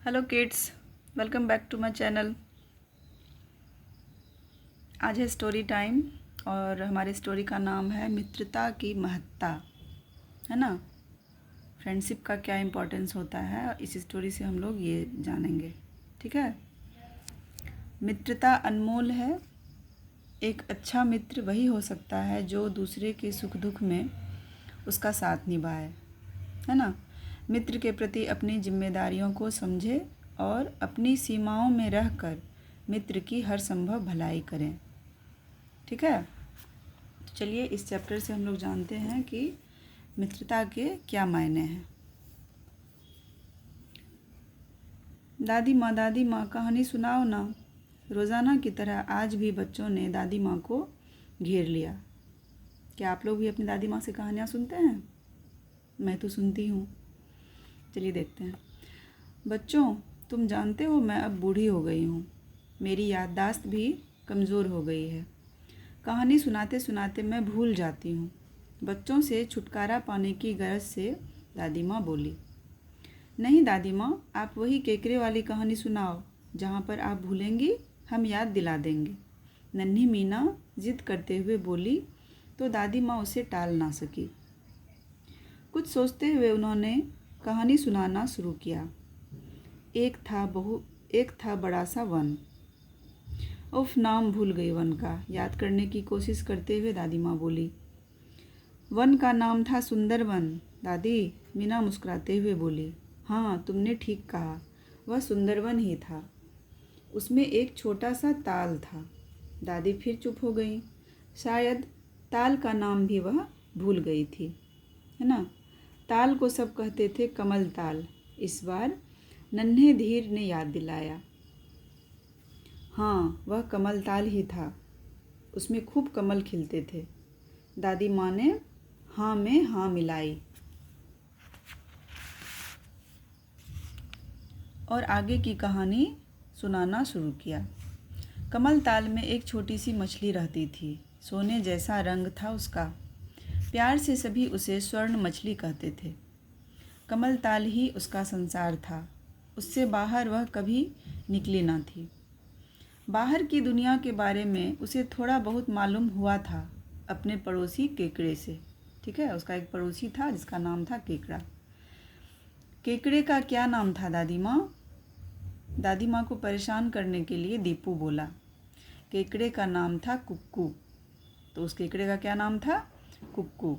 Hello kids, welcome back to my channel. आज है story time और हमारी स्टोरी का नाम है मित्रता की महत्ता। है ना। फ्रेंडशिप का क्या इम्पोर्टेंस होता है, इस स्टोरी से हम लोग ये जानेंगे। ठीक है। मित्रता अनमोल है। एक अच्छा मित्र वही हो सकता है जो दूसरे के सुख दुख में उसका साथ निभाए। है ना। मित्र के प्रति अपनी जिम्मेदारियों को समझे और अपनी सीमाओं में रहकर मित्र की हर संभव भलाई करें। ठीक है। तो चलिए इस चैप्टर से हम लोग जानते हैं कि मित्रता के क्या मायने हैं। दादी माँ कहानी सुनाओ ना। रोज़ाना की तरह आज भी बच्चों ने दादी माँ को घेर लिया। क्या आप लोग भी अपनी दादी माँ से कहानियाँ सुनते हैं? मैं तो सुनती हूँ। चलिए देखते हैं। बच्चों, तुम जानते हो मैं अब बूढ़ी हो गई हूँ। मेरी याददाश्त भी कमज़ोर हो गई है। कहानी सुनाते सुनाते मैं भूल जाती हूँ। बच्चों से छुटकारा पाने की गरज से दादी माँ बोली। नहीं दादी माँ, आप वही केकरे वाली कहानी सुनाओ। जहाँ पर आप भूलेंगी हम याद दिला देंगे। नन्ही मीना जिद करते हुए बोली तो दादी माँ उसे टाल ना सकी। कुछ सोचते हुए उन्होंने कहानी सुनाना शुरू किया। एक था बड़ा सा वन। उफ, नाम भूल गई वन का। याद करने की कोशिश करते हुए दादी माँ बोली। वन का नाम था सुंदरवन। दादी, मीना मुस्कुराते हुए बोली। हाँ, तुमने ठीक कहा, वह सुंदरवन ही था। उसमें एक छोटा सा ताल था। दादी फिर चुप हो गई। शायद ताल का नाम भी वह भूल गई थी। है ना। ताल को सब कहते थे कमल ताल। इस बार नन्हे धीर ने याद दिलाया। हाँ, वह कमल ताल ही था। उसमें खूब कमल खिलते थे। दादी माँ ने हाँ में हाँ मिलाई और आगे की कहानी सुनाना शुरू किया। कमल ताल में एक छोटी सी मछली रहती थी। सोने जैसा रंग था उसका। प्यार से सभी उसे स्वर्ण मछली कहते थे। कमल ताल ही उसका संसार था। उससे बाहर वह कभी निकली न थी। बाहर की दुनिया के बारे में उसे थोड़ा बहुत मालूम हुआ था अपने पड़ोसी केकड़े से। ठीक है। उसका एक पड़ोसी था जिसका नाम था केकड़ा। केकड़े का क्या नाम था दादी माँ? दादी माँ को परेशान करने के लिए दीपू बोला। केकड़े का नाम था कुक्कू। तो उस केकड़े का क्या नाम था? कुक्कू।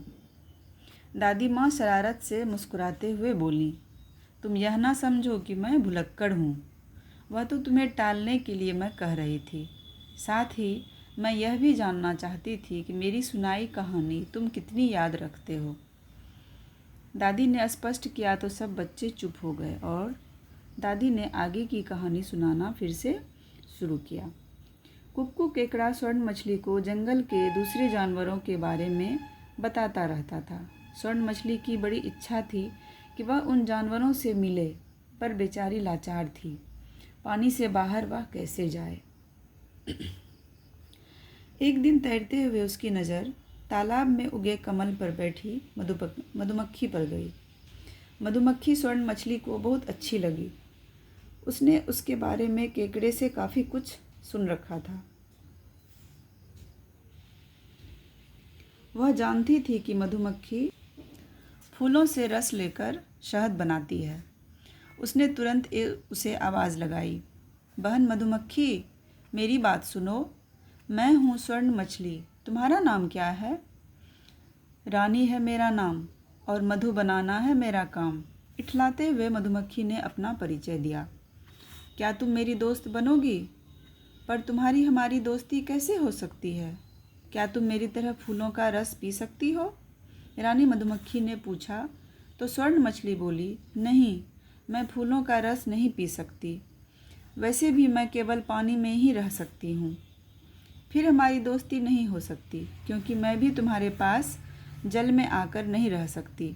दादी माँ शरारत से मुस्कुराते हुए बोली, तुम यह ना समझो कि मैं भुलक्कड़ हूँ। वह तो तुम्हें टालने के लिए मैं कह रही थी। साथ ही मैं यह भी जानना चाहती थी कि मेरी सुनाई कहानी तुम कितनी याद रखते हो। दादी ने स्पष्ट किया तो सब बच्चे चुप हो गए और दादी ने आगे की कहानी सुनाना फिर से शुरू किया। कुक्कू केकड़ा स्वर्ण मछली को जंगल के दूसरे जानवरों के बारे में बताता रहता था। स्वर्ण मछली की बड़ी इच्छा थी कि वह उन जानवरों से मिले, पर बेचारी लाचार थी। पानी से बाहर वह कैसे जाए। एक दिन तैरते हुए उसकी नज़र तालाब में उगे कमल पर बैठी मधुमक्खी पर गई। मधुमक्खी स्वर्ण मछली को बहुत अच्छी लगी। उसने उसके बारे में केकड़े से काफ़ी कुछ सुन रखा था। वह जानती थी कि मधुमक्खी फूलों से रस लेकर शहद बनाती है। उसने तुरंत उसे आवाज़ लगाई। बहन मधुमक्खी, मेरी बात सुनो। मैं हूँ स्वर्ण मछली। तुम्हारा नाम क्या है? रानी है मेरा नाम और मधु बनाना है मेरा काम। इठलाते हुए मधुमक्खी ने अपना परिचय दिया। क्या तुम मेरी दोस्त बनोगी? पर तुम्हारी हमारी दोस्ती कैसे हो सकती है? क्या तुम मेरी तरह फूलों का रस पी सकती हो? रानी मधुमक्खी ने पूछा तो स्वर्ण मछली बोली, नहीं, मैं फूलों का रस नहीं पी सकती। वैसे भी मैं केवल पानी में ही रह सकती हूँ। फिर हमारी दोस्ती नहीं हो सकती क्योंकि मैं भी तुम्हारे पास जल में आकर नहीं रह सकती।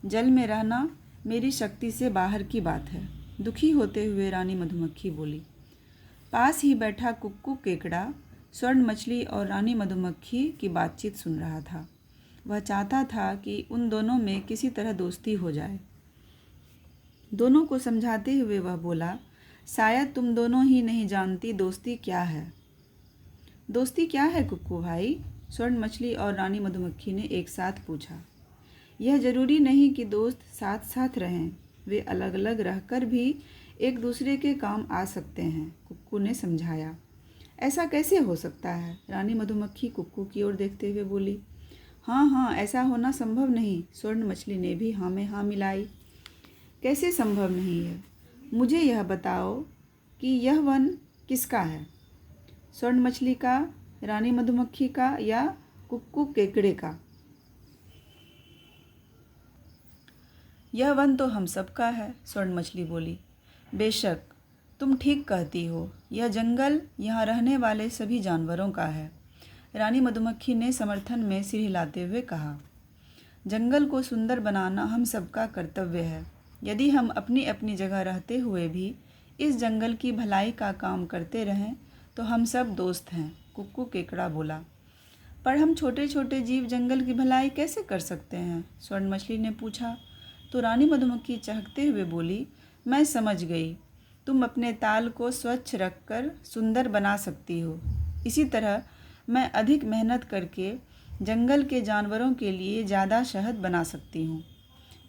जल में रहना मेरी शक्ति से बाहर की बात है। दुखी होते हुए रानी मधुमक्खी बोली। पास ही बैठा कुक्कू केकड़ा स्वर्ण मछली और रानी मधुमक्खी की बातचीत सुन रहा था। वह चाहता था कि उन दोनों में किसी तरह दोस्ती हो जाए। दोनों को समझाते हुए वह बोला, शायद तुम दोनों ही नहीं जानती दोस्ती क्या है। दोस्ती क्या है कुक्कू भाई? स्वर्ण मछली और रानी मधुमक्खी ने एक साथ पूछा। यह जरूरी नहीं कि दोस्त साथ साथ रहें, वे अलग अलग रहकर भी एक दूसरे के काम आ सकते हैं, कुक्कू ने समझाया। ऐसा कैसे हो सकता है? रानी मधुमक्खी कुक्कू की ओर देखते हुए बोली। हाँ हाँ, ऐसा होना संभव नहीं। स्वर्ण मछली ने भी हाँ में हाँ मिलाई। कैसे संभव नहीं है? मुझे यह बताओ कि यह वन किसका है? स्वर्ण मछली का, रानी मधुमक्खी का या कुक्कू केकड़े का? यह वन तो हम सबका है, स्वर्ण मछली बोली। बेशक, तुम ठीक कहती हो। यह जंगल यहाँ रहने वाले सभी जानवरों का है, रानी मधुमक्खी ने समर्थन में सिर हिलाते हुए कहा। जंगल को सुंदर बनाना हम सबका कर्तव्य है। यदि हम अपनी अपनी जगह रहते हुए भी इस जंगल की भलाई का काम करते रहें तो हम सब दोस्त हैं, कुक्कू केकड़ा बोला। पर हम छोटे छोटे जीव जंगल की भलाई कैसे कर सकते हैं? स्वर्ण मछली ने पूछा। तो रानी मधुमक्खी चहकते हुए बोली, मैं समझ गई। तुम अपने ताल को स्वच्छ रखकर सुंदर बना सकती हो। इसी तरह मैं अधिक मेहनत करके जंगल के जानवरों के लिए ज़्यादा शहद बना सकती हूँ।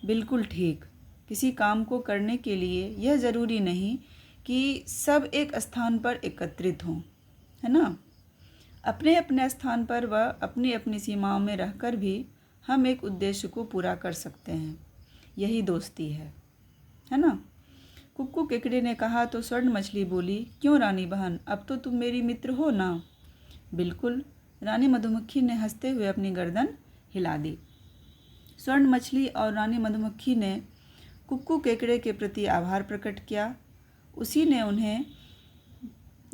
बिल्कुल ठीक। किसी काम को करने के लिए यह ज़रूरी नहीं कि सब एक स्थान पर एकत्रित हों, है ना? अपने अपने स्थान पर व अपनी अपनी सीमाओं में रहकर भी हम एक उद्देश्य को पूरा कर सकते हैं। यही दोस्ती है ना? कुक्कू केकड़े ने कहा तो स्वर्ण मछली बोली, क्यों रानी बहन, अब तो तुम मेरी मित्र हो ना? बिल्कुल, रानी मधुमक्खी ने हंसते हुए अपनी गर्दन हिला दी। स्वर्ण मछली और रानी मधुमक्खी ने कुक्कू केकड़े के प्रति आभार प्रकट किया। उसी ने उन्हें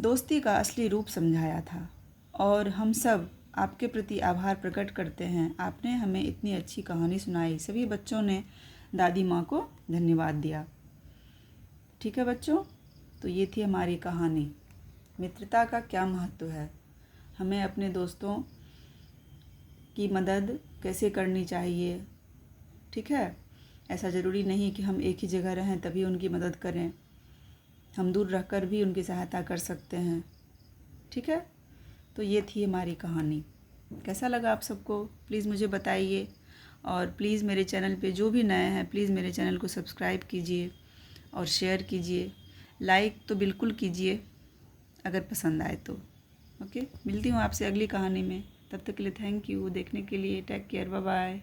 दोस्ती का असली रूप समझाया था और हम सब आपके प्रति आभार प्रकट करते हैं। आपने हमें इतनी अच्छी कहानी सुनाई। सभी बच्चों ने दादी माँ को धन्यवाद दिया। ठीक है बच्चों, तो ये थी हमारी कहानी, मित्रता का क्या महत्व है, हमें अपने दोस्तों की मदद कैसे करनी चाहिए। ठीक है, ऐसा ज़रूरी नहीं कि हम एक ही जगह रहें तभी उनकी मदद करें, हम दूर रहकर भी उनकी सहायता कर सकते हैं। ठीक है, तो ये थी हमारी कहानी। कैसा लगा आप सबको प्लीज़ मुझे बताइए, और प्लीज़ मेरे चैनल पे जो भी नए हैं प्लीज़ मेरे चैनल को सब्सक्राइब कीजिए और शेयर कीजिए, लाइक तो बिल्कुल कीजिए अगर पसंद आए तो। ओके, मिलती हूँ आपसे अगली कहानी में। तब तक के लिए थैंक यू देखने के लिए। Take care, bye bye.